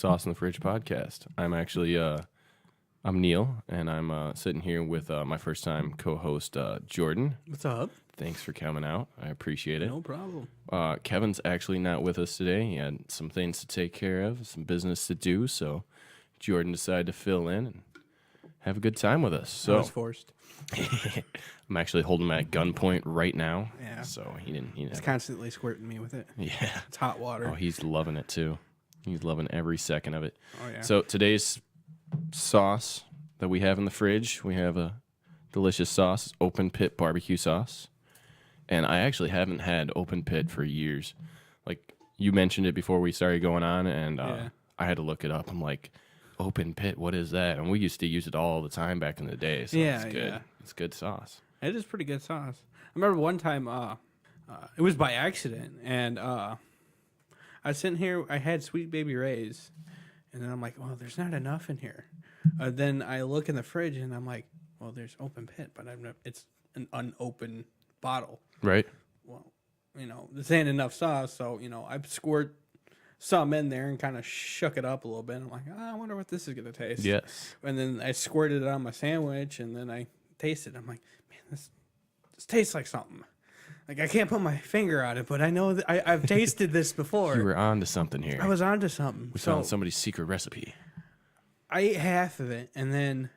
Sauce in the Fridge podcast. I'm actually I'm Neil, and I'm sitting here with my first time co-host Jordan. What's up? Thanks for coming out. I appreciate it. No problem. Kevin's actually not with us today. He had some things to take care of, some business to do, so Jordan decided to fill in and have a good time with us. So I was forced. I'm actually holding him at gunpoint right now. Yeah. So he didn't. It's constantly squirting me with it. Yeah. It's hot water. Oh, he's loving it too. He's loving every second of it. Oh, yeah. So today's sauce that we have in the fridge, we have a delicious sauce, Open Pit barbecue sauce. And I actually haven't had Open Pit for years. Like, you mentioned it before we started going on, and I had to look it up. I'm like, Open Pit, what is that? And we used to use it all the time back in the day. So Yeah, it's good. yeah. It's good sauce. It is pretty good sauce. I remember one time, it was by accident, and I was sitting here, I had Sweet Baby Ray's, and then I'm like, well, there's not enough in here. Then I look in the fridge, and I'm like, well, there's Open Pit, but it's an unopened bottle. Right? Well, this ain't enough sauce, so, I squirt some in there and kind of shook it up a little bit. I'm like, I wonder what this is going to taste. Yes. And then I squirted it on my sandwich, and then I tasted it. I'm like, man, this tastes like something. Like, I can't put my finger on it, but I know that I've tasted this before. You were on to something here. I was onto something. We found somebody's secret recipe. I ate half of it, and then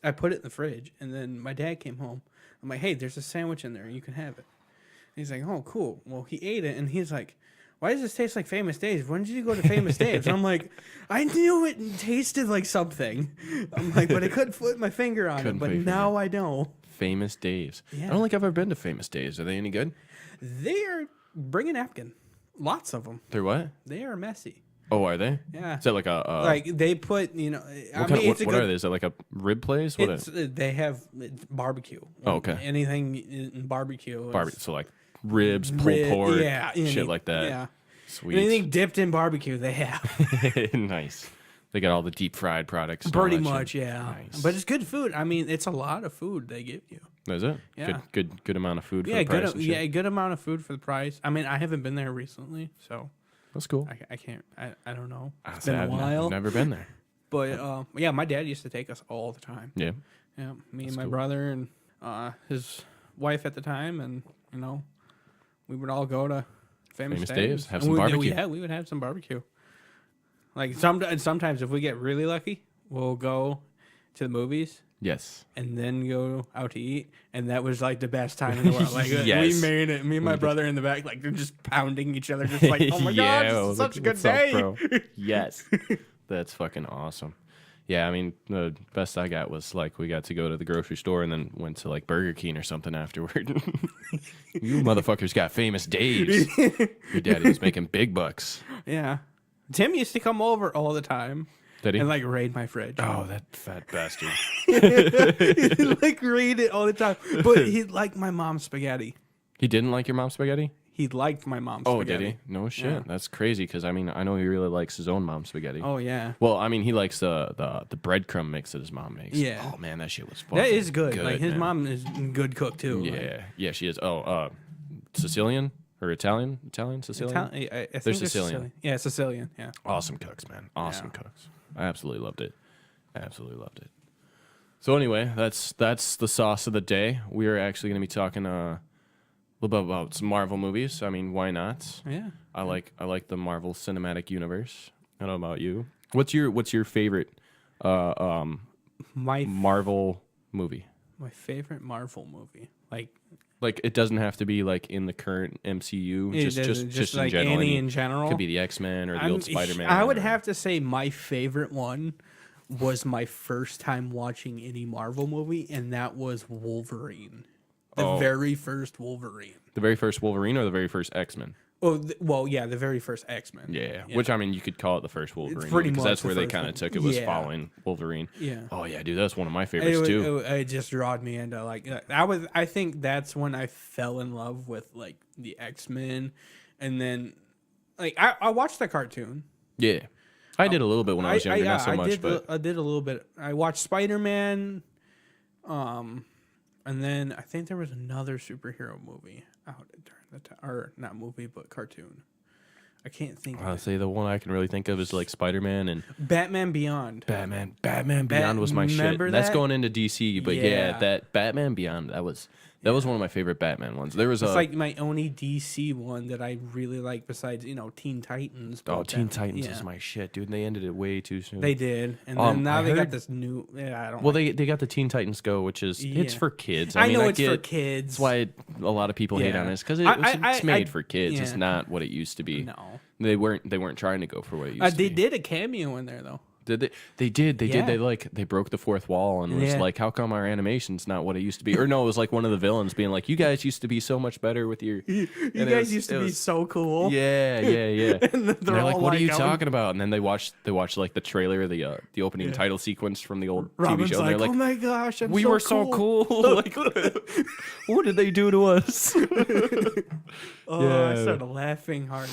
I put it in the fridge, and then my dad came home. I'm like, hey, there's a sandwich in there. You can have it. And he's like, oh, cool. Well, he ate it, and he's like, why does this taste like Famous Dave's? When did you go to Famous Dave's? And I'm like, I knew it tasted like something. I'm like, but I couldn't put my finger on it, but now I know. Famous Dave's. Yeah. I don't think I've ever been to Famous Dave's. Are they any good? They are bring a napkin. Lots of them. They're what? They are messy. Oh, are they? Yeah. Is that like a... like they put, what are they? Is that like a rib place? What is They have barbecue. Oh, okay. Anything in barbecue. Barbecue. So like ribs, pulled pork, shit like that. Yeah. Sweet. Anything dipped in barbecue, they have. Nice. They got all the deep fried products. and Pretty all that much, shit. yeah. Nice. But it's good food. I mean, it's a lot of food they give you. Is it? Yeah. Good amount of food for Yeah, the price and shit. a good amount of food for the price. I mean, I haven't been there recently, so That's cool. I can't. I don't know. It's Honestly, been a while. I've never been there. But yeah, my dad used to take us all the time. Yeah. Yeah, me and my cool. brother and his wife at the time, and we would all go to Famous Dave's, have And some barbecue. We would have some barbecue. Like sometimes if we get really lucky, we'll go to the movies Yes. and then go out to eat, and that was like the best time in the world. Like Yes. we made it. Me and my brother in the back, like they're just pounding each other, just like, oh my Yeah, god, this is such a good what's up, day. bro? Yes. That's fucking awesome. Yeah, I mean, the best I got was like we got to go to the grocery store and then went to like Burger King or something afterward. You motherfuckers got Famous Dave's. Your daddy was making big bucks. Yeah, Tim used to come over all the time. Did he? And like raid my fridge. Oh, that fat bastard. He'd like raid it all the time. But he liked my mom's spaghetti. He didn't like your mom's spaghetti? He liked my mom's Oh, spaghetti. did he? No shit. Yeah. That's crazy because I mean I know he really likes his own mom's spaghetti. Oh yeah. Well, I mean he likes the breadcrumb mix that his mom makes. Yeah. Oh man, that shit was fun. That is good. Like his man. mom is a good cook too. Yeah, yeah, she is. Oh, Sicilian or Italian? Sicilian. I think They're Sicilian. Yeah, Sicilian. Yeah. Awesome cooks, man. Awesome Yeah. cooks. I absolutely loved it. Absolutely loved it. So anyway, that's the sauce of the day. We are actually going to be talking a little bit about some Marvel movies. I mean, why not? Yeah. I like the Marvel Cinematic Universe. I don't know about you. What's your favorite My Marvel movie? my favorite Marvel movie. Like it doesn't have to be like in the current MCU. Just in like general. any I mean, in general. Could be the X-Men or the old Spider-Man. I would or- have to say my favorite one was my first time watching any Marvel movie, and that was Wolverine. The very first Wolverine. the very first Wolverine or the very first X-Men. Oh, well, yeah, the very first X-Men. Yeah. Which I mean, you could call it the first Wolverine, pretty because much that's the where they first kind one. of took it was Yeah. following Wolverine. Yeah. Oh yeah, dude, that's one of my favorites too. It just drawed me into like I think that's when I fell in love with like the X-Men, and then like I watched the cartoon. Yeah, I did a little bit when I was younger, not so much, but I did a little bit. I watched Spider-Man, and then I think there was another superhero movie out during the time, or not movie but cartoon. I can't think of I'll it. say the one I can really think of is like Spider-Man and Batman Beyond. Batman Beyond was my shit. remember That's that? going into DC, but yeah, Yeah. that Batman Beyond, that was one of my favorite Batman ones. There was It's a like my only DC one that I really like besides, Teen Titans. oh, but Teen that- Titans yeah. is my shit, dude. And they ended it way too soon. They did. And I then now they got heard- this new I don't well, like they got the Teen Titans Go, which is it's Yeah. for kids. I mean, know it's for get- kids. That's why a lot of people hate on Yeah. this because I- it's made for kids. yeah. It's not what it used to be. No. They weren't trying to go for what it used to They be. did a cameo in there though. Did they? They did. They Yeah. did. They broke the fourth wall and was Yeah. like, "How come our animation's not what it used to be?" Or no, it was like one of the villains being like, "You guys used to be so much better with your." You And it guys was- used it to be was- so cool. Yeah. And And they're like, all "What are you "Oh, talking about?" And then they watched like the trailer, the opening title sequence from the old Robin's TV show. And like, they're oh like, my gosh, "We were so cool. Like, what did they do to us?" Oh, I Yeah. started laughing hard.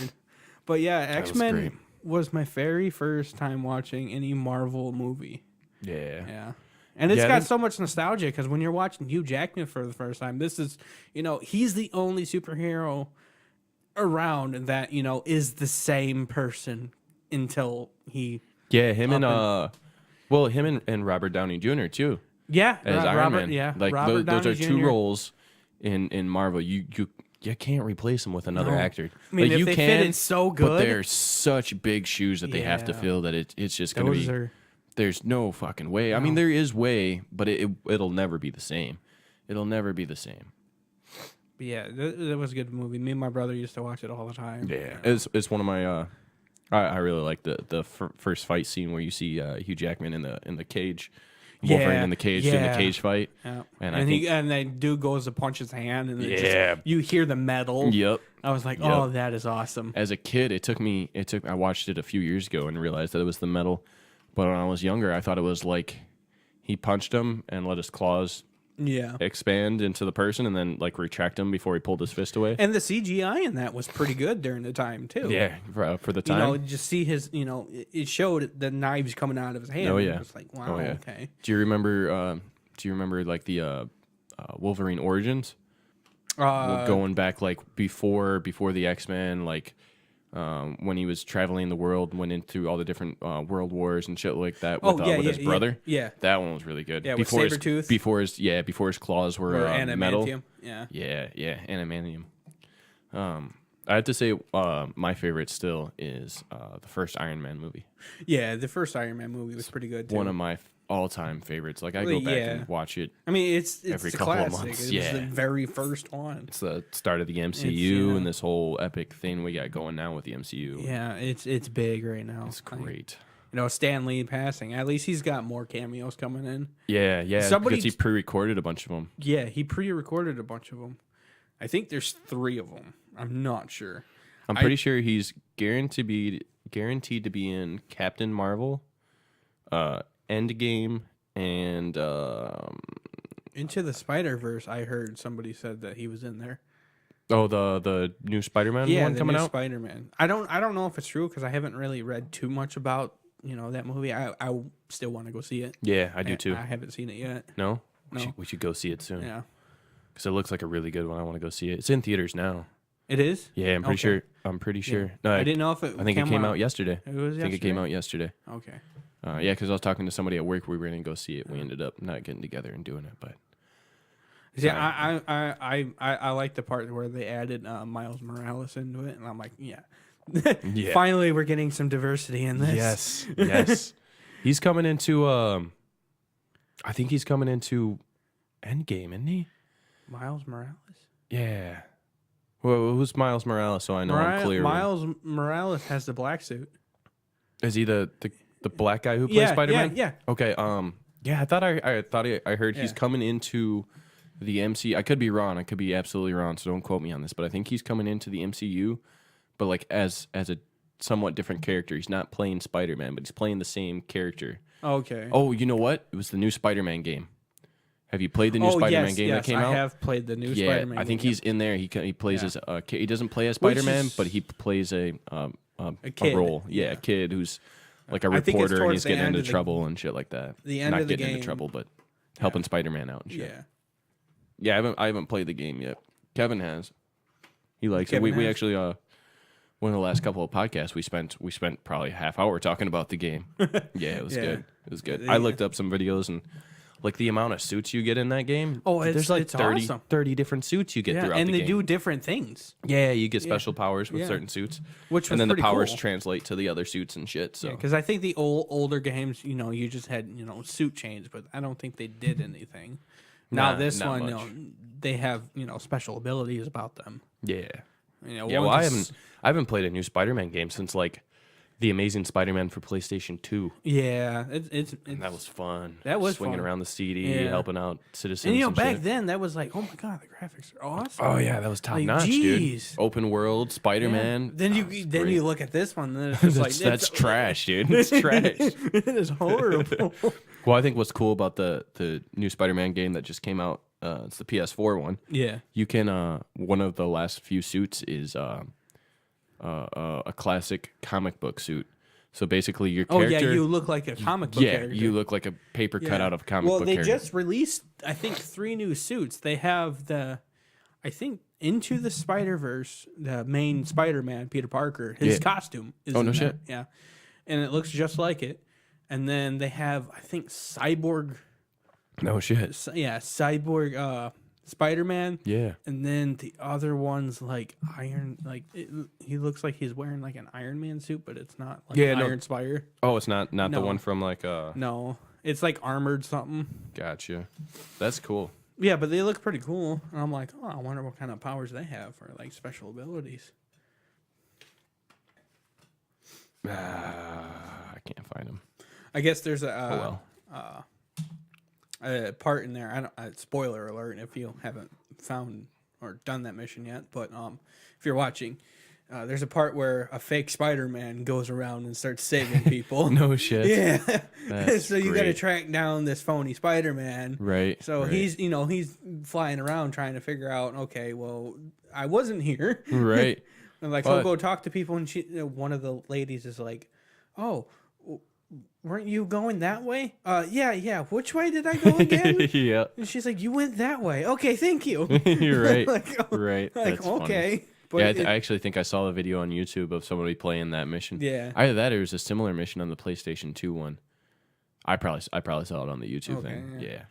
But yeah, was X-Men great. was my very first time watching any Marvel movie. Yeah. Yeah. And it's Yeah, got they- so much nostalgia because when you're watching Hugh Jackman for the first time, this is, he's the only superhero around that, is the same person until he. Yeah, him and Up him and Robert Downey Jr. too. Yeah. As Iron Robert, Man. Yeah. Like Robert those are Downey two Jr.. roles in Marvel. You can't replace them with another No. actor. I mean, like, if you they can, fit it so but good. they're such big shoes that they have to Yeah. fill that it's just gonna Those be. are. There's no fucking way. I mean, there is way, but it'll never be the same. It'll never be the same. But yeah, that was a good movie. Me and my brother used to watch it all the time. Yeah, it's one of my. I really like the first fight scene where you see Hugh Jackman in the cage, Wolverine Yeah, in the cage doing the yeah. cage fight. Yeah. And And, I think- and that dude goes to punch his hand, and it Yeah. you hear the metal. Yep. I was like, Yep. oh, that is awesome. As a kid, I watched it a few years ago and realized that it was the metal. But when I was younger, I thought it was like he punched him and let his claws Yeah. expand into the person and then like retract him before he pulled his fist away. And the CGI in that was pretty good during the time too. Yeah, for the You time. know, just see his, it showed the knives coming out of his hand. Oh, and yeah. It was like, wow, Oh, yeah. okay. Do you remember like the Wolverine origins? Going back like before the X-Men, like when he was traveling the world, went into all the different world wars and shit like that with, with his brother. Yeah. That one was really good. Yeah, with before his, Sabretooth. before his claws were Or metal. adamantium. Yeah. Yeah, adamantium. I have to say, my favorite still is the first Iron Man movie. Yeah, the first Iron Man movie was pretty good too. One of my all-time favorites. Like I Well, go back yeah. and watch it. I mean, it's every a couple of classic. months, It was yeah. the very first one. It's the start of the MCU you know- and this whole epic thing we got going now with the MCU. Yeah, it's big right now. It's Like, great. Stan Lee passing. At least he's got more cameos coming in. Yeah. Somebody- Because he pre-recorded a bunch of them. Yeah, he pre-recorded a bunch of them. I think there's 3 of them. I'm not sure. I'm pretty sure he's guaranteed to be in Captain Marvel, Endgame, and Into the Spider-Verse, I heard somebody said that he was in there. the new Spider-Man one the coming new out. Spider-Man. I don't know if it's true because I haven't really read too much about that movie. I still want to go see it. Yeah, I do too. I haven't seen it yet. No, No. We should go see it soon. Yeah, Because it looks like a really good one. I want to go see it. It's in theaters now. it is. Yeah, I'm pretty Okay. sure. I'm pretty sure. No, I didn't know if it. I think it came out yesterday. It was. I think it came out yesterday. Okay. Yeah, because I was talking to somebody at work. We were going to go see it. We ended up not getting together and doing it. But Yeah, I like the part where they added Miles Morales into it, and I'm like, yeah. Yeah. Finally, we're getting some diversity in this. yes. He's coming into. I think he's coming into Endgame, isn't he? Miles Morales. Yeah. Well, who's Miles Morales? So I know I'm clear. Miles Morales has the black suit. Is he the black guy who plays Spider-Man? Yeah. Okay. Yeah. I thought I heard he's Yeah. coming into the MCU. I could be wrong. I could be absolutely wrong. So don't quote me on this. But I think he's coming into the MCU, but like as a somewhat different character. He's not playing Spider-Man, but he's playing the same character. Okay. Oh, you know what? It was the new Spider-Man game. Have you played the new Spider-Man game that came out? I have played the new Yeah, Spider-Man I think game. he's in there. He plays Yeah. as he doesn't play as Spider-Man, is- but he plays a kid, role. Yeah, yeah. a kid who's like a I think it's reporter and towards he's the getting end into of the- trouble and shit like that. the end Not of the getting into game. trouble, but helping Spider-Man out and shit. Yeah. Yeah, I haven't played the game yet. Kevin has. He likes it. Kevin We has? actually one of the last couple of podcasts we spent probably a half hour talking about the game. Yeah, it was Yeah. good. It was good. Yeah. I looked up some videos and like the amount of suits you get in that game. Oh, there's like it's 30, awesome. 30 different suits you get Yeah, throughout and the they game. do different things, Yeah, you get special powers with Yeah. certain suits, which was and then the pretty powers cool. translate to the other suits and shit. So Because I think the older games, you just had suit change, but I don't think they did anything. Now Nah, this not one, much. they have special abilities about them. yeah, Yeah, yeah. Well, I haven't played a new Spider-Man game since like the Amazing Spider-Man for PlayStation 2. Yeah, it's And that was fun. That was swinging fun. around the CD, Yeah. helping out citizens. and and back shit. then that was like, oh my god, the graphics are awesome. Oh yeah, that was top Like, notch, dude. jeez. Open world Yeah. Spider-Man. Then you great. you look at this one, and then it's just like that's trash, dude. It's trash. It is horrible. Well, I think what's cool about the new Spider-Man game that just came out, it's the PS4 one. Yeah. You can one of the last few suits is a classic comic book suit. So basically, your Oh character. yeah, you look like a comic book yeah, character. you look like a paper cut out of a comic well, book they character. just released, I think, 3 new suits. They have I think, Into the Spider-Verse, the main Spider-Man, Peter Parker, his Yeah. costume is Oh, in no there. shit. Yeah. And it looks just like it. And then they have, I think, Cyborg, No shit. Cyborg Spider-Man. Yeah. And then the other one's like Iron, he looks like he's wearing like an Iron Man suit, but it's not like Yeah, no. Iron Spider. Oh, it's not the No. one from like No, it's like armored something. Gotcha. That's cool. Yeah, but they look pretty cool. And I'm like, oh, I wonder what kind of powers they have or like special abilities. I can't find him. I guess there's Oh well. a part in there. I don't. Spoiler alert if you haven't found or done that mission yet. But if you're watching, there's a part where a fake Spider-Man goes around and starts saving people. No shit. Yeah. That's So you got to great. track down this phony Spider-Man. Right. So right. he's flying around trying to figure out. Okay, well, I wasn't here. right. And like But- he'll go talk to people, and one of the ladies is like, "Oh, weren't you going that way? Yeah. Which way did I go again?" yeah. And she's like, "You went that way. Okay, thank you." You're right. like, oh, right. like That's funny. okay, but Yeah, I actually think I saw a video on YouTube of somebody playing that mission. Yeah. Either that or it was a similar mission on the PlayStation 2 one. I probably saw it on the YouTube Okay, thing. yeah. Yeah.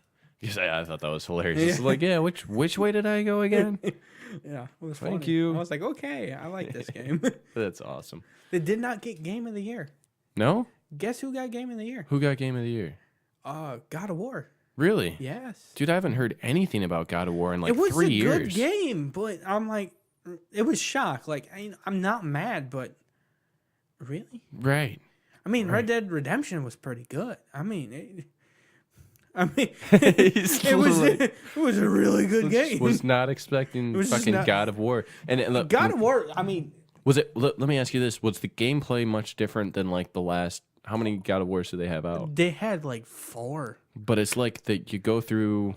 Because I thought that was hilarious. It's like, yeah, which way did I go again? yeah, it was Thank funny. you. I was like, okay, I like this game. That's awesome. They did not get Game of the Year. No? Guess who got Game of the Year? Who got Game of the Year? God of War. Really? Yes. Dude, I haven't heard anything about God of War in like It was 3 a years. good game, but I'm like, it was shock. Like, I'm not mad, but really? Right. I mean, Red Dead Redemption was pretty good. I mean, He's it was like- it was a really good game. Was not expecting was just fucking not- God of War. And look, God of War. I mean, was it? Let me ask you this: was the gameplay much different than like the last? How many God of Wars do they have out? they had like 4. But it's like that you go through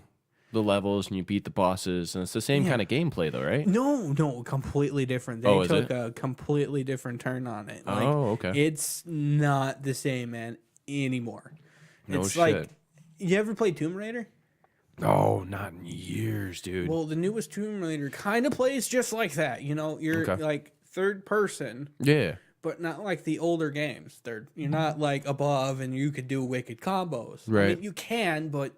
the levels and you beat the bosses, and it's the same Yeah. kind of gameplay, though, right? No, completely different. They Oh, is took it? a completely different turn on it. Like, Oh, okay. It's not the same, man, anymore. No it's shit. like, you ever played Tomb Raider? Oh, not in years, dude. Well, the newest Tomb Raider kind of plays just like that. You're Okay. like third person, yeah. but not like the older games. You're not like above and you could do wicked combos. I Right. mean, you can, but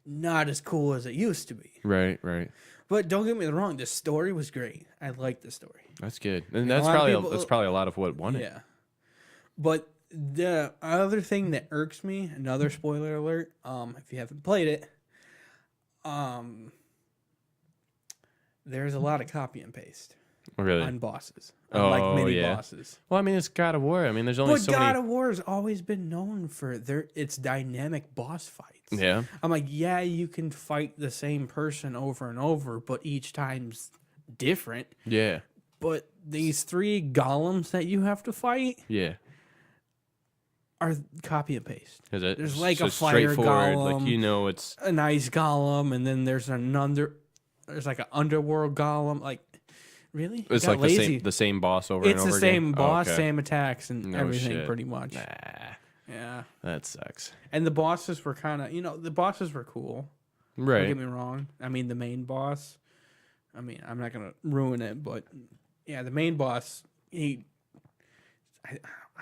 not as cool as it used to be. Right. Right. But don't get me wrong, the story was great. I liked the story. That's good, and a that's lot of probably people- that's probably a lot of what won it. Yeah. But the other thing that irks me, another spoiler alert, if you haven't played it, there's a lot of copy and paste Really. on bosses. Oh, Like mini yeah. bosses. Well, I mean, it's God of War. I mean, there's only But so God many. of War has always been known for its dynamic boss fights. Yeah. I'm like, yeah, you can fight the same person over and over, but each time's different. Yeah. But these 3 golems that you have to fight Yeah. are copy and paste. Is it? There's like so a fire straightforward, golem. Like, you know, it's A nice golem, and then there's like an underworld golem. Like, really? it's Got like lazy. the same boss over and It's over the again. same Oh, boss, okay. same attacks, and No everything shit. pretty much. Nah, Yeah. that sucks. And the bosses were kind of, the bosses were cool. Don't Right. get me wrong. I mean, the main boss. I mean, I'm not gonna ruin it, but yeah, the main boss I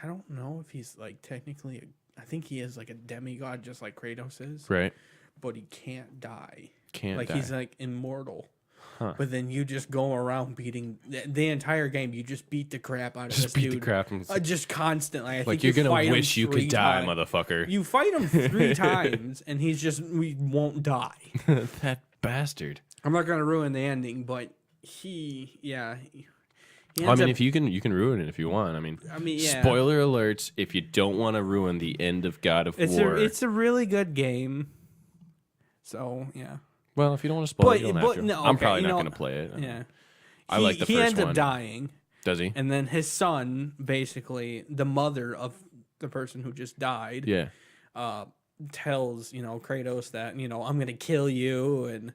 I don't know if he's like technically. I think he is like a demigod, just like Kratos is, Right. but he can't die. Can't like die. he's like immortal. Huh. But then you just go around beating the entire game. You just beat the crap out of this Just beat dude. the crap. And Just constantly. I like think you're you gonna fight him wish you 3 could die, times. motherfucker. You fight him 3 times, and we won't die. That bastard. I'm not gonna ruin the ending, but he Well, I mean, if you can ruin it if you want. I mean, yeah. spoiler alerts if you don't want to ruin the end of God of War. It's a really good game. So yeah, well, if you don't want to spoil it, you don't have but to. no, I'm okay, probably you not know, going to play it. yeah. I like the he first ends one. up dying, Does he? and then his son, basically the mother of the person who just died, Yeah. tells Kratos that I'm gonna kill you, and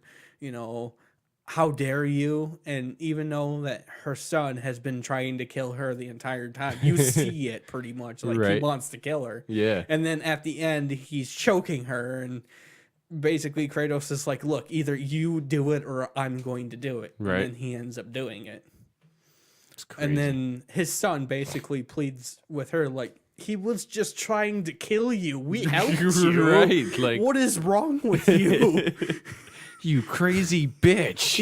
how dare you? And even though that her son has been trying to kill her the entire time, you see it pretty much like he Right. wants to kill her. Yeah. And then at the end, he's choking her, and basically Kratos is like, "Look, either you do it or I'm going to do it." Right. And then he ends up doing it. It's crazy. And then his son basically pleads with her like, "He was just trying to kill you. We helped you. Right, like- what is wrong with you?" you crazy bitch.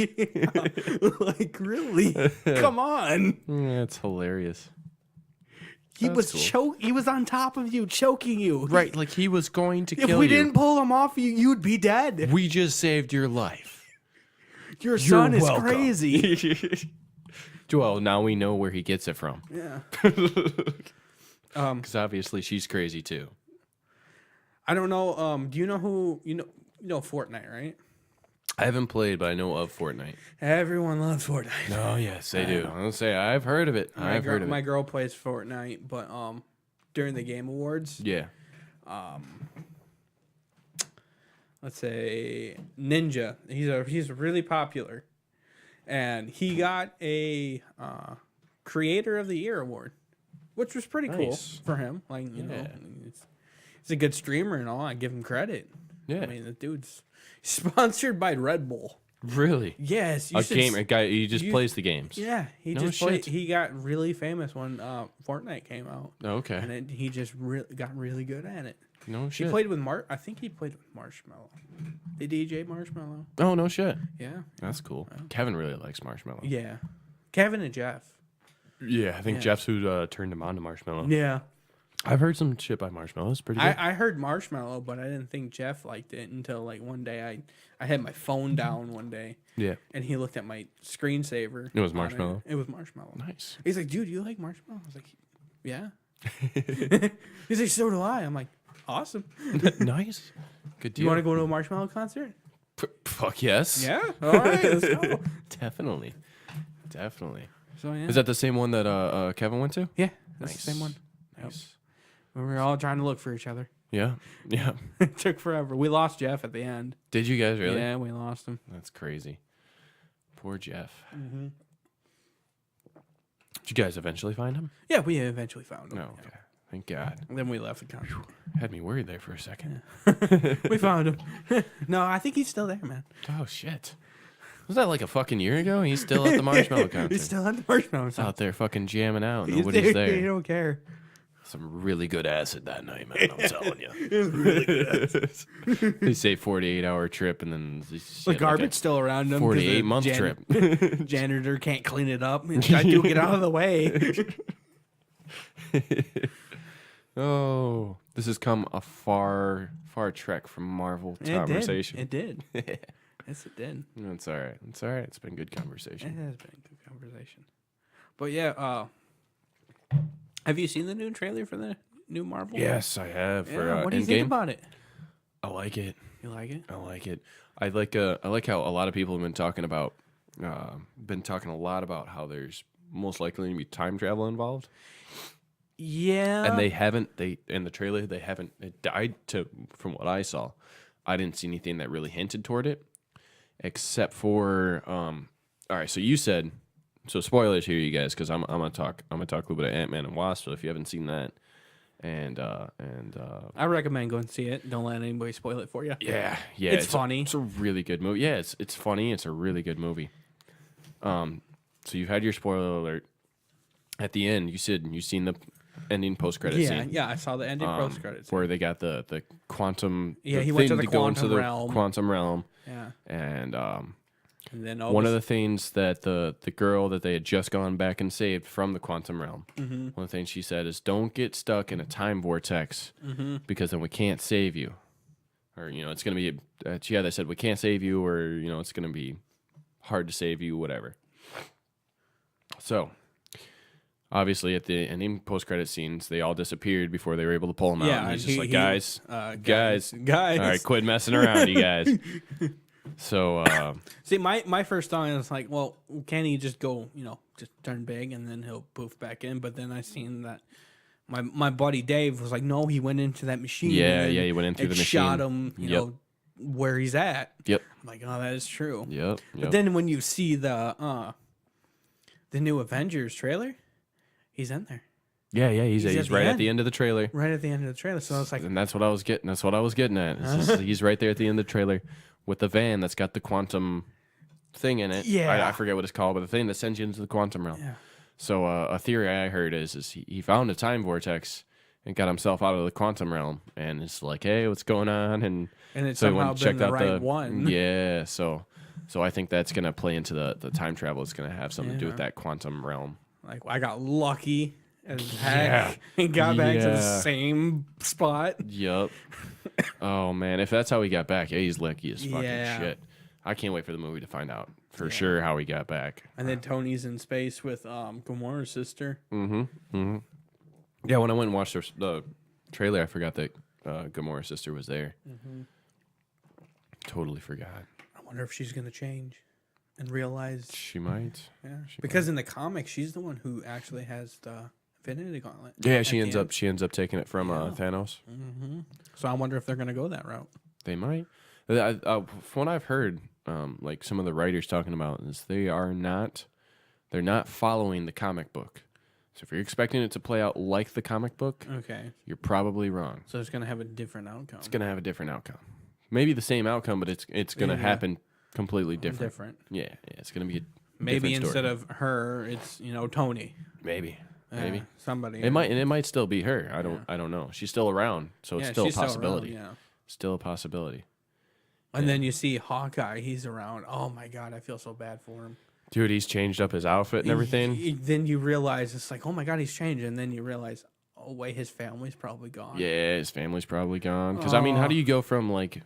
Like, really? Come on. That's hilarious. He That's was cool. He was on top of you, choking you. Right, like he was going to If kill we you. didn't pull him off, you'd be dead. We just saved your life. Your son is welcome. crazy. Well, now we know where he gets it from. Yeah. Because obviously she's crazy too. I don't know. Do you know who you know Fortnite, right? I haven't played, but I know of Fortnite. Everyone loves Fortnite. Oh yes, they do. I'll say I've heard of it. I've heard of My it. girl plays Fortnite, but during the Game Awards, Yeah. let's say Ninja, he's really popular, and he got a Creator of the Year award, which was pretty cool Nice. for him. Like you know, Yeah. he's a good streamer and all. I give him credit. Yeah. I mean, the dude's sponsored by Red Bull. Really? Yes, A guy. He just you- plays the games. Yeah, he No just played. shit. He got really famous when Fortnite came out, Oh, okay. and he just got really good at it. No He shit. played with I think he played with Marshmallow. The DJ Marshmallow. Oh no shit. Yeah, That's cool. Kevin really likes Marshmallow. yeah. Kevin and Jeff. Yeah, I think Yeah. Jeff's who turned him on to Marshmallow. Yeah, I've heard some shit by Marshmallow. It's pretty good. I heard Marshmallow, but I didn't think Jeff liked it until like one day I had my phone down one day, yeah. and he looked at my screensaver. It was on Marshmallow? It was Marshmallow. Nice. He's like, "Dude, you like Marshmallow?" I was like, "Yeah." He's like, "So do I." I'm like, "Awesome." Nice. Good deal. You want to go to a Marshmallow concert? Fuck yes. Yeah. All right, let's go. Definitely. Definitely. So yeah. Is that the same one that Kevin went to? Yeah, that's Nice. the same one. Nice. We were all trying to look for each other. Yeah. Yeah. It took forever. We lost Jeff at the end. Did you guys really? Yeah, we lost him. That's crazy. Poor Jeff. Mm-hmm. Did you guys eventually find him? Yeah, we eventually found him. No. Okay. Thank God. And then we left the concert. Had me worried there for a second. We found him. No, I think he's still there, man. Oh shit. Was that like a fucking year ago? He's still at the Marshmallow concert. He's still at the Marshmallow He's concert. out there fucking jamming out. He's Nobody's He there. don't care. Some really good acid that night, man. I'm telling you. They say 48-hour trip, and then The garbage still around him. 'cause the 48-month trip. Janitor can't clean it up. I do get out of the way. Oh, this has come a far trek from Marvel conversation. It did. Yes, it did. It's all right. It's all right. It's been good It conversation. has been a good conversation. But yeah, have you seen the new trailer for the new Marvel? Yes, I have. For Yeah, what do you Endgame. think about it? I like it. You like it? I like it. I like how a lot of people have been talking about, a lot about how there's most likely to be time travel involved, Yeah. and they haven't. In the trailer they haven't. It died to from what I saw. I didn't see anything that really hinted toward it, except for all right. So you said so. Spoilers here, you guys, because I'm gonna talk a little bit of Ant-Man and Wasp. So if you haven't seen that, and I recommend going to see it. Don't let anybody spoil it for you. yeah, It's funny. It's a really good movie. Yeah, it's funny. It's a really good movie. So you've had your spoiler alert. at the end, you seen the ending post credit Yeah, scene. yeah, I saw the ending post credits. Where they got the quantum. Yeah, the he went to thing the go into quantum the realm. Quantum realm, Yeah, and and then one of the things that the girl that they had just gone back and saved from the quantum realm, one of the things she said is, "Don't get stuck in a time vortex because then we can't save you." Or, it's going to be, they said, we can't save you, or, it's going to be hard to save you, whatever. So, obviously, at the ending post-credit scenes, they all disappeared before they were able to pull them out. Yeah, And he's just like, guys, guys. all right, quit messing around, you guys. So, See, my first thought was like, well, can he just go, just turn big and then he'll poof back in? But then I seen that my buddy Dave was like, no, he went into that machine. Yeah, and he went in through the shot machine. him, you know, where he's at. Yep. I'm like, oh, that is true. Yep. But then when you see the new Avengers trailer, he's in there. Yeah, he's at the right at end. the end of the trailer. Right at the end of the trailer. So I was like, And that's what I was getting. That's what I was getting at. It's just, he's right there at the end of the trailer with the van that's got the quantum thing in it. Yeah. I forget what it's called, but the thing that sends you into the quantum realm. yeah. So a theory I heard is he found a time vortex and got himself out of the quantum realm, and it's like, hey, what's going on? And it's so he somehow went and checked been the out right one. Yeah, so I think that's gonna play into the time travel. It's gonna have something to do with Yeah. that quantum realm. Like, I got lucky as heck and got back to the Yeah. same spot. Yup. Oh man, if that's how he got back, he's lucky as fucking Yeah. shit. I can't wait for the movie to find out for sure how he got back. And then Tony's in space with Gamora's sister. Yeah, when I went and watched the trailer, I forgot that Gamora's sister was there. Totally forgot. I wonder if she's gonna change and realize. She might. Yeah, because in the comics, she's the one who actually has the Infinity Gauntlet. Yeah, at she the ends end. up taking it from Thanos. So I wonder if they're gonna go that route. They might. From what I've heard, like some of the writers talking about is they're not following the comic book. So if you're expecting it to play out like the comic book, Okay, you're probably wrong. so it's gonna have a different outcome. It's gonna have a different outcome. Maybe the same outcome, but it's gonna Yeah. happen completely different. Different. Yeah, it's gonna be a Maybe different instead story. of her, it's Tony. maybe Somebody. it might still be her. I don't know. She's still around, so it's Yeah, still a she's still around, possibility. yeah. Still a possibility. And then you see Hawkeye. He's around. Oh my god, I feel so bad for him. Dude, he's changed up his outfit and everything. Then you realize it's like, oh my god, he's changed. And then you realize, oh wait, his family's probably gone. Yeah, his family's probably gone. Because I mean, how do you go from like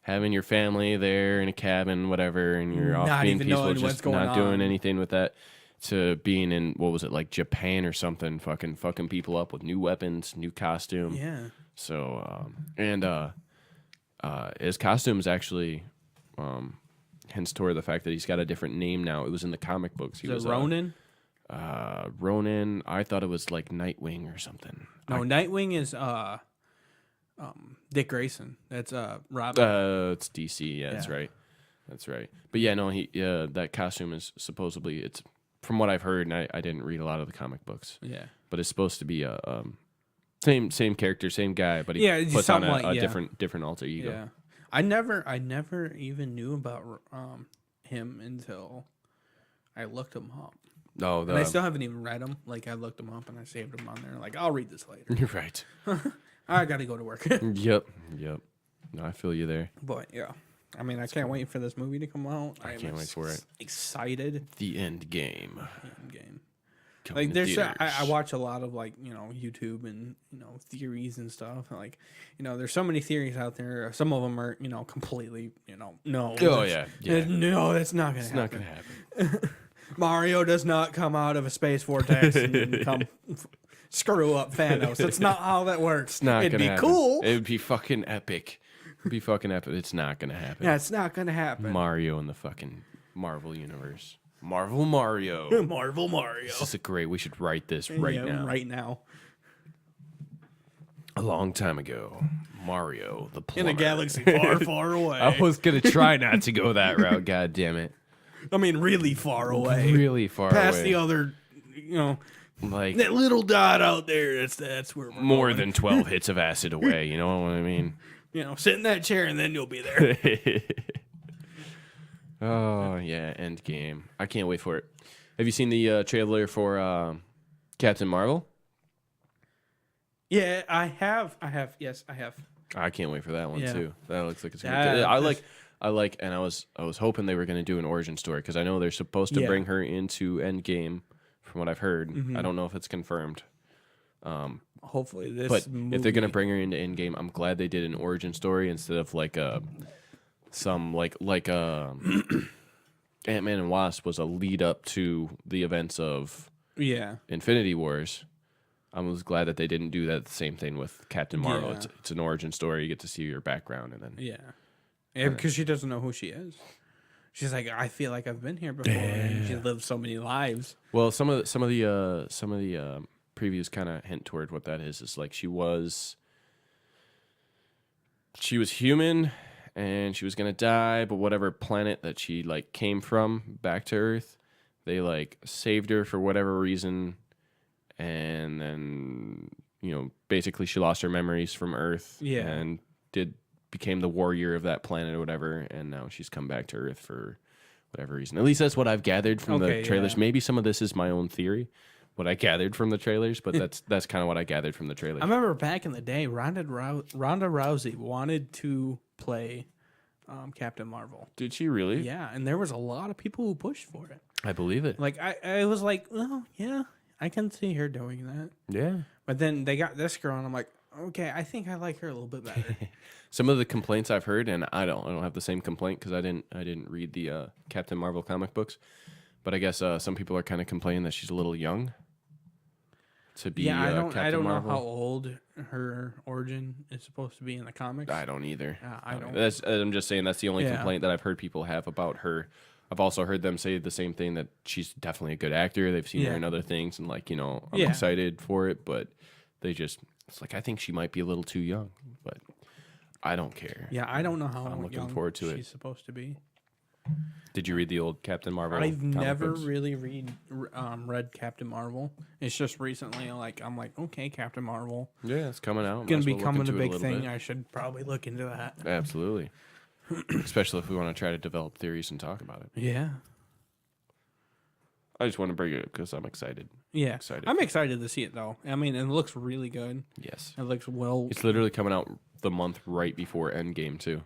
having your family there in a cabin, whatever, and you're off Not being even peaceful, knowing what's just going not doing on. anything with that, to being in what was it, like Japan or something, fucking people up with new weapons, new costume. Yeah. So his costume's actually hints toward the fact that he's got a different name now. It was in the comic books. He Is was it Ronin? Ronin. I thought it was like Nightwing or something. No, Nightwing is Dick Grayson. That's Robin. It's DC. Yeah, that's Yeah. right. That's right. But yeah, no, that costume is supposedly, it's from what I've heard, and I didn't read a lot of the comic books, yeah. but it's supposed to be a same character, same guy, but he Yeah, it's puts on something a like- yeah. different alter ego. Yeah. I never even knew about him until I looked him up. No, And I still haven't even read them. Like, I looked them up and I saved them on there. Like, I'll read this later. you're right. I got to go to work. Yep. No, I feel you there. But, yeah. I mean, I can't wait for this movie to come out. I can't wait for it. Excited. The End Game. Game. Coming Like, to there's, I theaters. watch a lot of, like, YouTube and, theories and stuff. And, like, there's so many theories out there. Some of them are, completely, no. Oh, yeah. No, that's not going to It's happen. not going to happen. Mario does not come out of a space vortex and come screw up Thanos. That's not how that works. It's not It'd going to be happen. cool. It would be fucking epic. It'd be fucking epic. It's not going to happen. Yeah, it's not going to happen. Mario in the fucking Marvel universe. Marvel Mario. Marvel Mario. This is great. We should write this right now. Right now. A long time ago, Mario the In plumber. a galaxy far, far away. I was gonna try not to go that route. God damn it! I mean, really far away. Really far Past away. the other, Like that little dot out there. That's where we're more going. than 12 hits of acid away. You know what I mean? Sit in that chair and then you'll be there. Oh yeah, Endgame. I can't wait for it. Have you seen the trailer for Captain Marvel. Yeah, I have. Yes, I have. I can't wait for that one Yeah. too. That looks like it's gonna That- be good. this- I like, and I was hoping they were gonna do an origin story because I know they're supposed to Yeah. bring her into Endgame, from what I've heard. Mhm. I don't know if it's confirmed. Hopefully, this. But if they're gonna movie- bring her into Endgame, I'm glad they did an origin story instead of like some Ant-Man and Wasp was a lead up to the events of yeah, Infinity Wars. I was glad that they didn't do that. The same thing with Captain Marvel. Yeah. It's an origin story. You get to see her background, and then yeah, because she doesn't know who she is. She's like, I feel like I've been here before, and she lived so many lives. well, some of the previews kind of hint toward what that is. Is like she was human, and she was gonna die, but whatever planet that she like came from back to Earth, they like saved her for whatever reason, and then basically she lost her memories from Earth, Yeah. and became the warrior of that planet or whatever, and now she's come back to Earth for whatever reason. At least that's what I've gathered from the Okay, trailers. yeah. Maybe some of this is my own theory, what I gathered from the trailers, but that's kind of what I gathered from the trailers. I remember back in the day, Ronda Rousey wanted to play Captain Marvel. Did she really? Yeah, and there was a lot of people who pushed for it. I believe it. Like I was like, oh yeah, I can see her doing that. Yeah. But then they got this girl, and I'm like, okay, I think I like her a little bit better. Some of the complaints I've heard, and I don't have the same complaint because I didn't read the Captain Marvel comic books, but I guess some people are kind of complaining that she's a little young to be yeah, Captain I don't Marvel. know how old her origin is supposed to be in the comics. I don't either. I don't. I'm just saying that's the only Yeah. complaint that I've heard people have about her. I've also heard them say the same thing, that she's definitely a good actor. They've seen her Yeah. in other things, and I'm Yeah. excited for it, but it's like I think she might be a little too young, but I don't care. Yeah, I don't know how I'm looking young forward to it. she's supposed to be. Did you read the old Captain Marvel? I've comic never books? really read Captain Marvel. It's just recently, I'm like, okay, Captain Marvel Yeah, it's coming out. Might gonna as be well look coming a into it big little thing. bit. I should probably look into that. Absolutely. Especially if we want to try to develop theories and talk about it. Yeah, I just want to bring it up because I'm excited. yeah. Excited. I'm excited to see it though. I mean, it looks really good. Yes. It looks well. It's literally coming out the month right before Endgame too.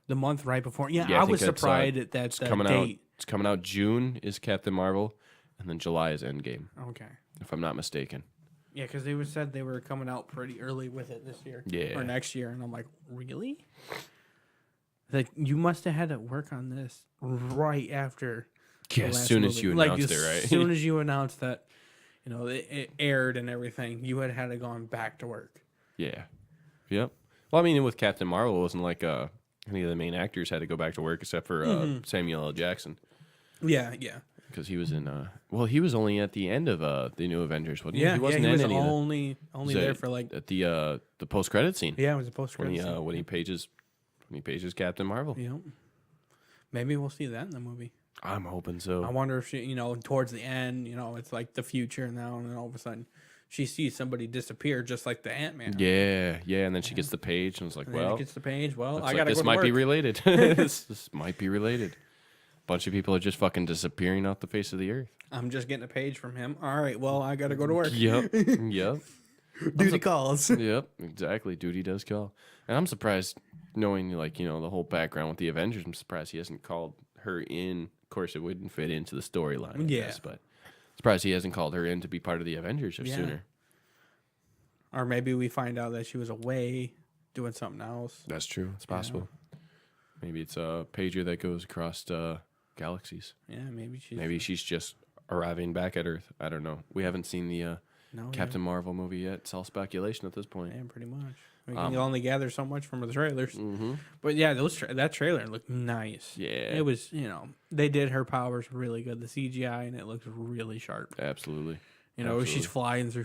The month right before. Yeah, Yeah, I I think was that's, surprised at that It's coming out. date. It's coming out June is Captain Marvel, and then July is Endgame, Okay. if I'm not mistaken. Yeah, because said they were coming out pretty early with it this year. Yeah. Or next year, and I'm like, really? Like, you must have had to work on this right after. Yeah, the as last soon as movie. you Like, announced it, As right? soon as you announced that, it aired and everything, you had to gone back to work. Yeah. Yep. Well, I mean, with Captain Marvel, it wasn't like any of the main actors had to go back to work except for Samuel L. Jackson, Yeah, yeah. because he was in. Well, he was only at the end of the New Avengers, wasn't he? Yeah, he wasn't he in was any of the- only was there at- for like. at the post credit scene Yeah, it was a post when credit. he pages Captain Marvel. Yep. Maybe we'll see that in the movie. I'm hoping I so. wonder if she, towards the end, it's like the future now, and then all of a sudden, she sees somebody disappear, just like the Ant-Man. Yeah, yeah, and then she gets the page and was like, And then "Well, it gets the page. Well, looks I like gotta this go to might work. be related. this might be related." Bunch of people are just fucking disappearing off the face of the earth. I'm just getting a page from him. All right, well, I gotta go to work. Yep, yep. Duty calls. Yep, exactly. Duty does call. And I'm surprised, knowing the whole background with the Avengers, I'm surprised he hasn't called her in. Of course, it wouldn't fit into the storyline, I Yeah. guess, but surprised he hasn't called her in to be part of the Avengers Yeah. sooner. Or maybe we find out that she was away doing something else. That's true. It's possible. Maybe it's a pager that goes across galaxies. Yeah, maybe she's. Maybe she's just arriving back at Earth. I don't know. We haven't seen the no, Captain Marvel movie yet. It's all speculation at this point. Yeah, pretty much. We can only gather so much from the trailers. Mm-hmm. But yeah, that trailer looked nice. Yeah. It was, they did her powers really good. The CGI and it looks really sharp. Absolutely. She's flying through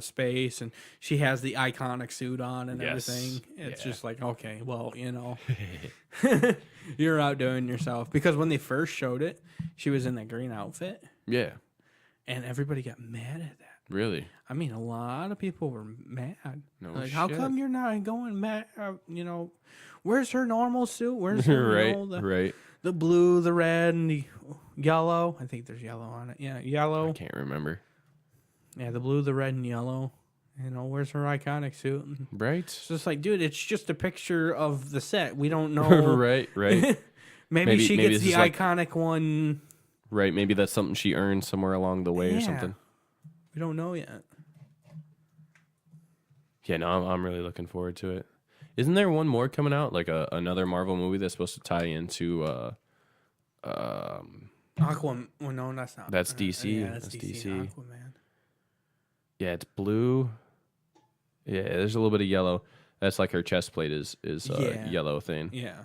space and she has the iconic suit on and Yes. everything. It's Yeah. just like, okay, well, you're outdoing yourself. Because when they first showed it, she was in that green outfit Yeah. and everybody got mad at that. Really? I mean, a lot of people were mad. No Like, how shit. come you're not going mad? Where's her normal suit? Where's her, right. Right. the blue, the red, and the yellow? I think there's yellow on it. Yeah, I yellow. can't remember. Yeah, the blue, the red, and yellow. You know, where's her iconic suit? Right? It's just like, dude, it's just a picture of the set. We don't know. right. maybe she maybe gets this the is like- iconic one. Right. Maybe that's something she earned somewhere along the way or Yeah. something. We don't know yet. Yeah, no, I'm really looking forward to it. Isn't there one more coming out, like another Marvel movie that's supposed to tie into? Aquaman. Well, no, that's not. That's DC. Yeah, that's That's DC. DC. Aquaman. Yeah, it's blue. Yeah, there's a little bit of yellow. That's like her chest plate is Yeah. yellow thing. Yeah.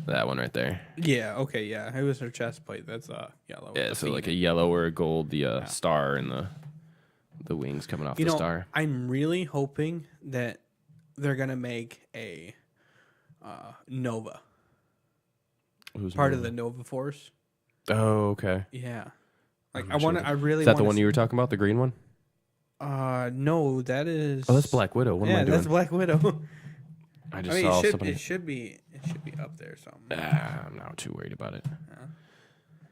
That one right there. Yeah. Okay. Yeah. It was her chest plate. That's yellow. with Yeah, the so like a phoenix. yellow or a gold, the star and the wings coming off You the know, star. I'm really hoping that they're gonna make a Nova Who's part of the Nova Force. Oh, okay. Yeah. Like I'm I not want sure. to. I really. Is that the wanna one you were talking about, the green one? No, that is. Oh, that's Black Widow. What am I doing? that's Black Widow. I I just mean, saw it should, somebody. it should be up there something. I'm not too worried about it.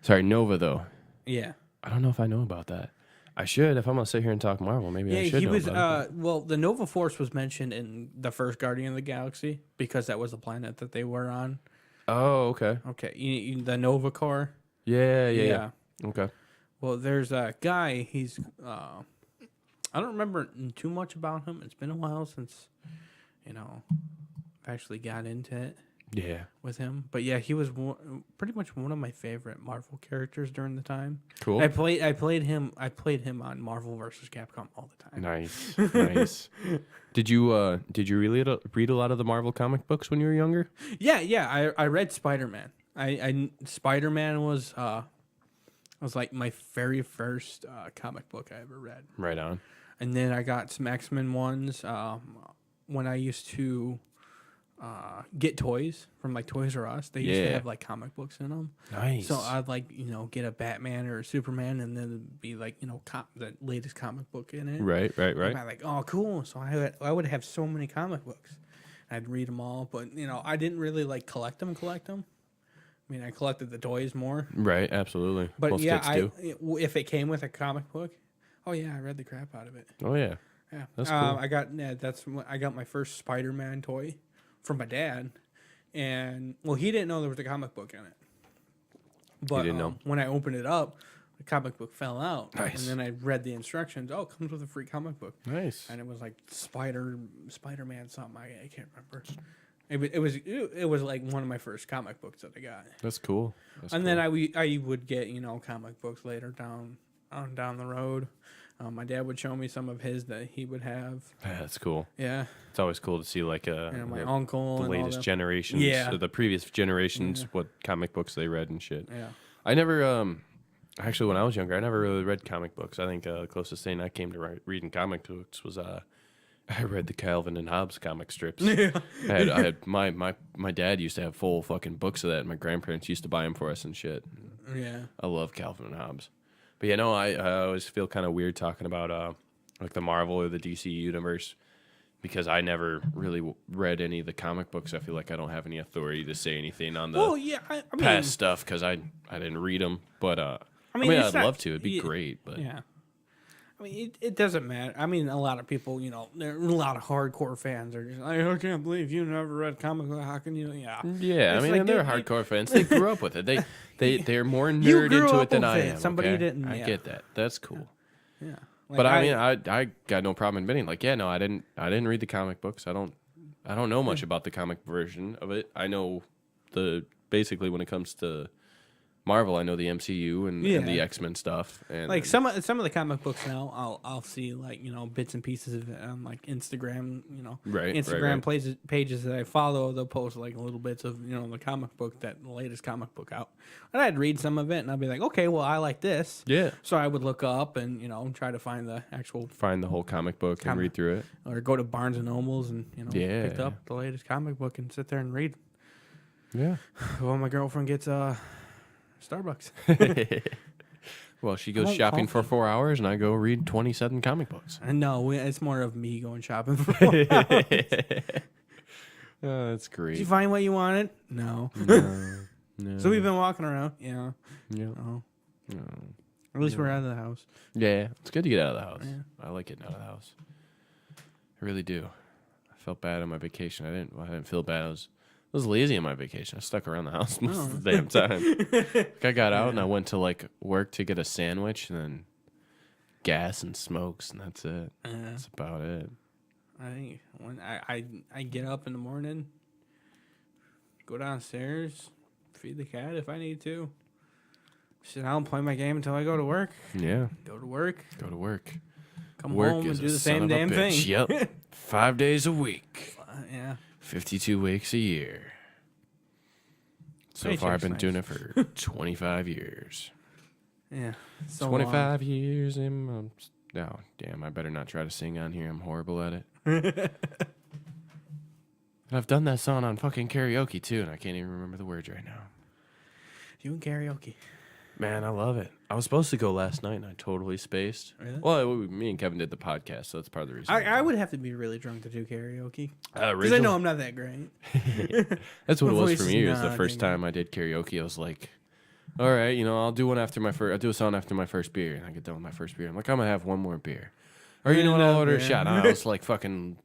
Sorry, Nova though. Yeah. I don't know if I know about that. I should if I'm gonna sit here and talk Marvel. Maybe I Yeah, should. he know was. about it. Well, the Nova Force was mentioned in the first Guardian of the Galaxy because that was the planet that they were on. Oh, okay. Okay, the Nova Core. Yeah. Okay. Well, there's a guy. He's. I don't remember too much about him. It's been a while since, I've actually got into it Yeah. with him. But yeah, he was pretty much one of my favorite Marvel characters during the time. Cool. I played him on Marvel vs. Capcom all the time. Nice. Nice. Did you really read a lot of the Marvel comic books when you were younger? Yeah. I read Spider-Man. Spider-Man was like my very first comic book I ever read. Right on. And then I got some X-Men ones when I used to get toys from like Toys R Us. They used to Yeah. have like comic books in them. Nice. So I'd like, get a Batman or a Superman and then it'd be like, the latest comic book in it. Right. And I'm like, oh, cool. So I would have so many comic books. I'd read them all, but I didn't really like collect them. I mean, I collected the toys more. Right. Absolutely. But Most yeah, kids do. if it came with a comic book, oh yeah, I read the crap out of it. Oh yeah. Yeah, That's cool. I got my first Spider-Man toy from my dad, and he didn't know there was a comic book in it. But didn't know. when I opened it up, the comic book fell out. Nice. And then I read the instructions. Oh, it comes with a free comic book, Nice. and it was like Spider-Man something. I can't remember. It was like one of my first comic books that I got. That's cool. And then I would get comic books later down the road. My dad would show me some of his that he would have. Yeah, that's cool. Yeah, It's always cool to see like my the uncle and all latest them. generations, Yeah. or the previous generations, what comic books they read and shit. Yeah, I never, actually, when I was younger, I never really read comic books. I think the closest thing I came to reading comic books was I read the Calvin and Hobbes comic strips. yeah, I had my dad used to have full fucking books of that. And my grandparents used to buy them for us and shit. yeah. I love Calvin and Hobbes. But I always feel kind of weird talking about like the Marvel or the DC universe because I never really read any of the comic books. I feel like I don't have any authority to say anything on the Well, yeah. I mean, past stuff because I didn't read them. But I mean it's I'd not- love to. It'd be yeah, great. But Yeah. I mean, it doesn't matter. I mean, a lot of people, there are a lot of hardcore fans are just like, I can't believe you never read comic book. How can you? Yeah. yeah, I It's mean, like, and they're dude, hardcore fans. They grew up with it. They're more You nerd grew into up it than with I it. am. Somebody okay? didn't, I yeah. get that. That's cool. Yeah. Like, But I mean, I got no problem admitting, like, yeah, no, I didn't read the comic books. I don't know much about the comic version of it. I know basically when it comes to Marvel, I know the MCU and the X-Men stuff. And like some of the comic books now, I'll see like bits and pieces of it on like Instagram, Right, Instagram right. pages that I follow. They'll post like little bits of the comic book the latest comic book out, and I'd read some of it and I'd be like, okay, well I like this, yeah, so I would look up and try to find the actual find the whole comic book and read through it. or go to Barnes and Nobles and Yeah. pick up the latest comic book and sit there and read. Yeah. Well, my girlfriend gets Starbucks. Well, she goes want shopping for coffee. 4 hours, and I go read 27 comic books. And no, it's more of me going shopping for. Oh, that's Did great. you find what you wanted? No. No. So we've been walking around. Yeah. Yeah. Oh. No. At least we're out of the house. Yeah, it's good to get out of the house. Yeah. I like getting out of the house. I really do. I felt bad on my vacation. I didn't feel bad. I was lazy on my vacation. I stuck around the house most of the damn time. Like, I got out and I went to like work to get a sandwich and then gas and smokes, and that's it. That's about it. I think when I get up in the morning, go downstairs, feed the cat if I need to, sit down, play my game until I go to work. Yeah. Go to work. Go to work. Come Work home is and do a the son same of a damn thing. bitch. Yep. 5 days a week. Yeah. 52 weeks a year. So far, I've been Paycheck's doing it for 25 years. Yeah. So 25 years in months. Oh, damn. I better not try to sing on here. I'm horrible at it. I've done that song on fucking karaoke, too, and I can't even remember the words right now. You and karaoke. Man, I love it. I was supposed to go last night, and I totally spaced. Really? Well, me and Kevin did the podcast, so that's part of the reason. I would have to be really drunk to do karaoke. Because Original- I know I'm not that great. That's what My it was voice for is me. It was the not first that time I did karaoke. I was like, all right, I'll do one after my first. I'll do a song after my first beer, and I get done with my first beer. I'm like, I'm gonna have one more beer, or you know what? I'll order a shot. And I was like fucking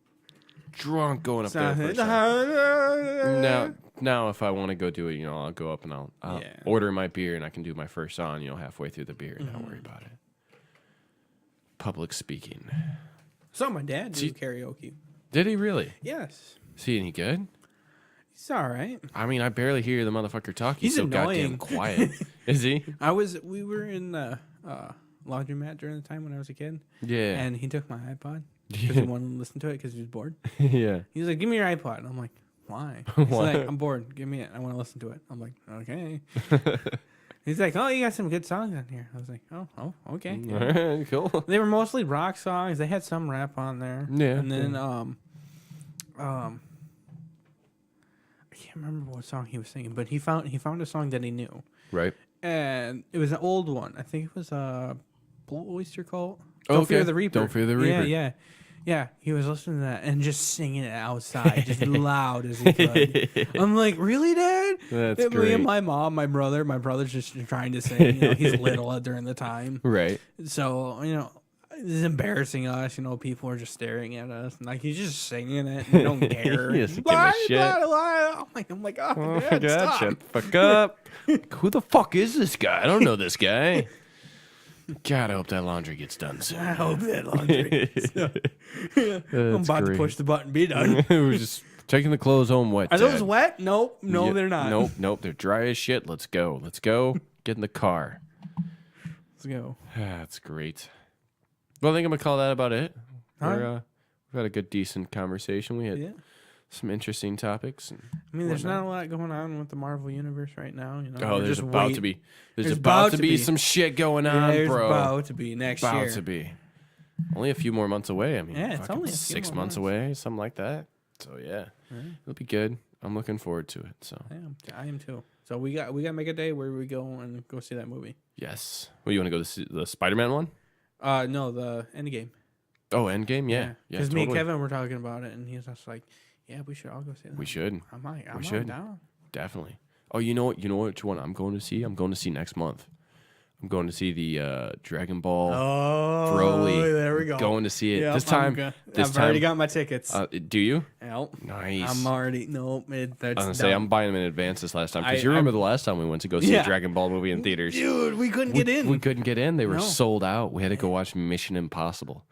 drunk going up there. First time. Now, if I want to go do it, I'll go up and I'll order my beer, and I can do my first song, halfway through the beer, and not worry about it. Public speaking. So my dad did karaoke. Did he really? Yes. Is he any good? He's all right. I mean, I barely hear the motherfucker talk. He's so annoying. goddamn quiet. Is he? We were in the laundromat during the time when I was a kid. Yeah. And he took my iPod because he wanted to listen to it because he was bored. Yeah. He was like, "Give me your iPod." And I'm like, "Why?" Why? He's like, "I'm bored. Give me it. I want to listen to it." I'm like, "Okay." He's like, "Oh, you got some good songs on here." I was like, "Oh, okay." All right, cool. They were mostly rock songs. They had some rap on there. Yeah. And then I can't remember what song he was singing, but he found a song that he knew. Right. And it was an old one. I think it was Blue Oyster Cult. Oh, Don't okay. Fear the Reaper. Don't Fear the Reaper. Yeah. He was listening to that and just singing it outside, just loud as he could. I'm like, really, Dad? That's Me great. and my mom, my brother's just trying to sing. He's little during the time, Right. so it's embarrassing us. People are just staring at us, and like he's just singing it. And they don't care. He doesn't give a shit. I'm like, oh Oh my my God, God, stop. shut the fuck up. Who the fuck is this guy? I don't know this guy. God, I hope that laundry gets done soon. I hope that laundry. I'm about to push the button. Be done. We're just taking the clothes home wet. Are those Dad. wet? Nope. No, Yeah, they're not. Nope. They're dry as shit. Let's go. Get in the car. Let's go. That's great. Well, I think I'm gonna call that about it. All We've had a good, decent conversation. We had Yeah. some interesting topics. And I mean, there's not a lot going on with the Marvel universe right now. oh, there's about to be. There's about about to to be be. some shit going on, There's bro. about to be next About year. to be. Only a few more months away. I mean, Yeah, it's fucking only a few 6 more months months. away, something like that. So yeah, it'll be good. I'm looking forward to it. So I am too. So we got to make a day where we go and go see that movie. yes. Well, you want to go to see the Spider-Man one? No, the Endgame. Oh, Endgame. Yeah. Because me and Kevin were talking about it, and he was just like, "Yeah, we should all go see that." We should I'm like, we I'm should. down. definitely. Oh, you know what? You know which one I'm going to see? I'm going to see next month. I'm going to see the Dragon Ball Oh, Broly. there we go. Going to see it Yep, this time. I've already got my tickets. Do you? Yep. Nice. I'm already that's I was gonna done. say I'm buying them in advance this last time because I- you remember the last time we went to go see Yeah. a Dragon Ball movie in theaters. Dude, we couldn't get in. We couldn't get in. They were No. sold out. We had to go watch Mission Impossible.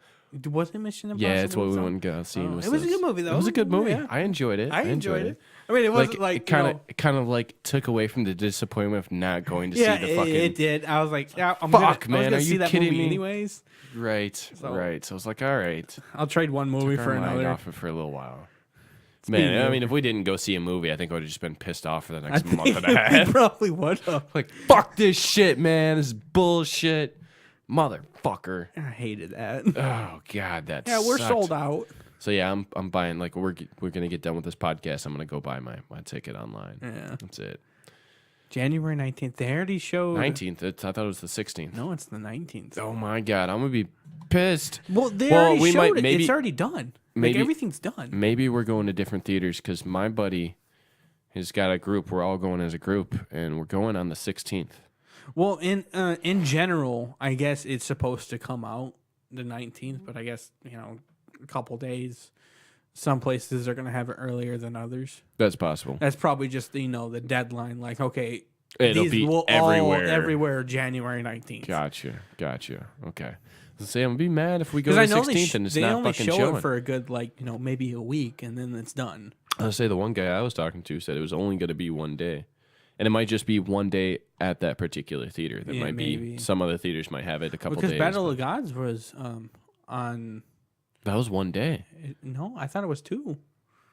Was it Mission Impossible? Yeah, it's what we So- went and got seen. Oh, was it was a this. good movie, though. It was a good movie. Yeah. I enjoyed it. I enjoyed it. I mean, it wasn't like it kind of like took away from the disappointment of not going to yeah, see the fucking it did. I was like, yeah, I'm Fuck, gonna, man, I are was gonna see you that kidding movie me? anyways. right. So- Right. So I was like, all right, I'll trade one movie took for our mind another. off it for a little while. being Man, I good. mean, if we didn't go see a movie, I think I would have just been pissed off for the I next think month and a we half. probably would have. Like, fuck this shit, man. This is bullshit, motherfucker. I hated that. Oh God, that Yeah, we're sucked. sold out. So yeah, I'm buying. Like we're gonna get done with this podcast. I'm gonna go buy my ticket online. Yeah. That's it. January 19th. They already showed 19th. I thought it was the 16th. No, it's the 19th. Oh my God, I'm gonna be pissed. Well, they Well, already we showed might- it. maybe- It's already done. maybe- like everything's done. Maybe we're going to different theaters because my buddy has got a group. We're all going as a group, and we're going on the 16th. Well, in general, I guess it's supposed to come out the 19th, but I guess a couple days. Some places are gonna have it earlier than others. That's possible. That's probably just the deadline. Like, okay, It'll these be will everywhere January 19th. Gotcha. Okay. Let's say I'm gonna be mad if we go to Because the I know 16th and it's they not only fucking show showing. it for a good maybe a week, and then it's done. I'll say the one guy I was talking to said it was only going to be one day. And it might just be one day at that particular theater. There Yeah, might maybe. be some other theaters might have it a couple Because days. Battle of the Gods was on. That was one day. No, I thought it was 2.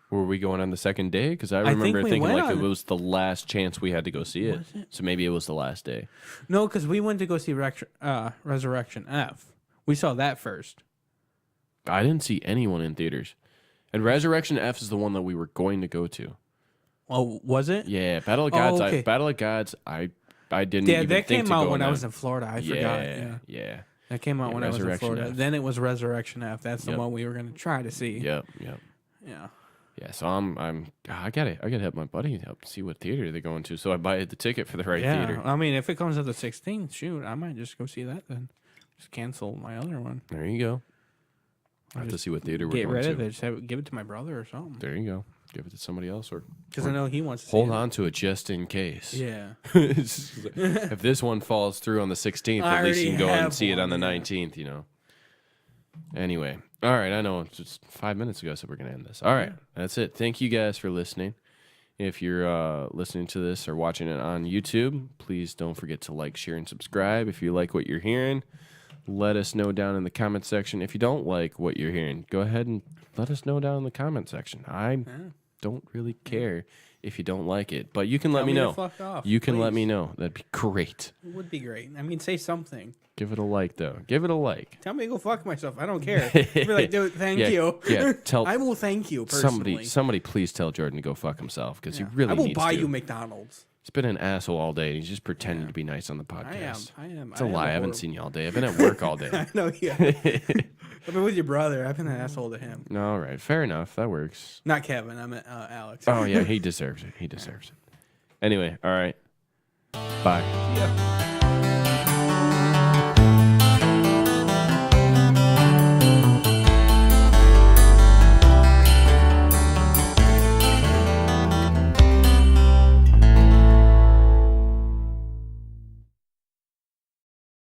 Were we going on the second day? Because I think remember we thinking went like it on- was the last chance we had to go see it. Was it? So maybe it was the last day. No, because we went to go see Resurrection F. We saw that first. I didn't see anyone in theaters. And Resurrection F is the one that we were going to go to. Oh, was it? Yeah, Battle of Gods. okay. Battle of Gods. I didn't. Yeah, even that think came to out go when on I that. was in Florida. I forgot. Yeah. That came out Yeah, when I was in Resurrection Florida. F. Then it was Resurrection F. That's the Yep. one we were going to try to see. Yep. Yeah. Yeah, so I gotta help my buddy help see what theater they're going to, so I buy the ticket for the right Yeah. theater. I mean, if it comes to the 16th, shoot, I might just go see that then. Just cancel my other one. There you go. I have to see what theater we're Get going rid to. of it. Just give it to my brother or something. There you go. Give it to somebody else, or Because I know he wants to hold see on to it just in case. it. Yeah. If this one falls through on the 16th, I at least you can already go and have see it on one, the yeah. 19th. Anyway, all right. I know it's just 5 minutes ago, so we're gonna end this. All right, that's it. Thank you guys for listening. If you're listening to this or watching it on YouTube, please don't forget to like, share, and subscribe. If you like what you're hearing, let us know down in the comment section. If you don't like what you're hearing, go ahead and let us know down in the comment section. I don't really care if you don't like it, but you can let Tell me me to know. fuck off, You can let please. me know. That'd be great. It would be great. I mean, say something. Give it a like, though. Give it a like. Tell me to go fuck myself. I don't care. Be like, dude, thank Yeah, you. yeah, tell- I will thank you personally. Somebody, please tell Jordan to go fuck himself because Yeah. he really I will needs buy to. you McDonald's. He's been an asshole all day. And he's just pretending to be nice on the I am. podcast. I am. It's a lie. I haven't seen you all day. I've been at work all day. I know. Yeah. I've been with your brother. I've been an asshole to him. All right, fair enough. That works. Not Kevin. I'm Alex. Oh yeah, he deserves it. He deserves it. Anyway, all right. Bye. Yeah.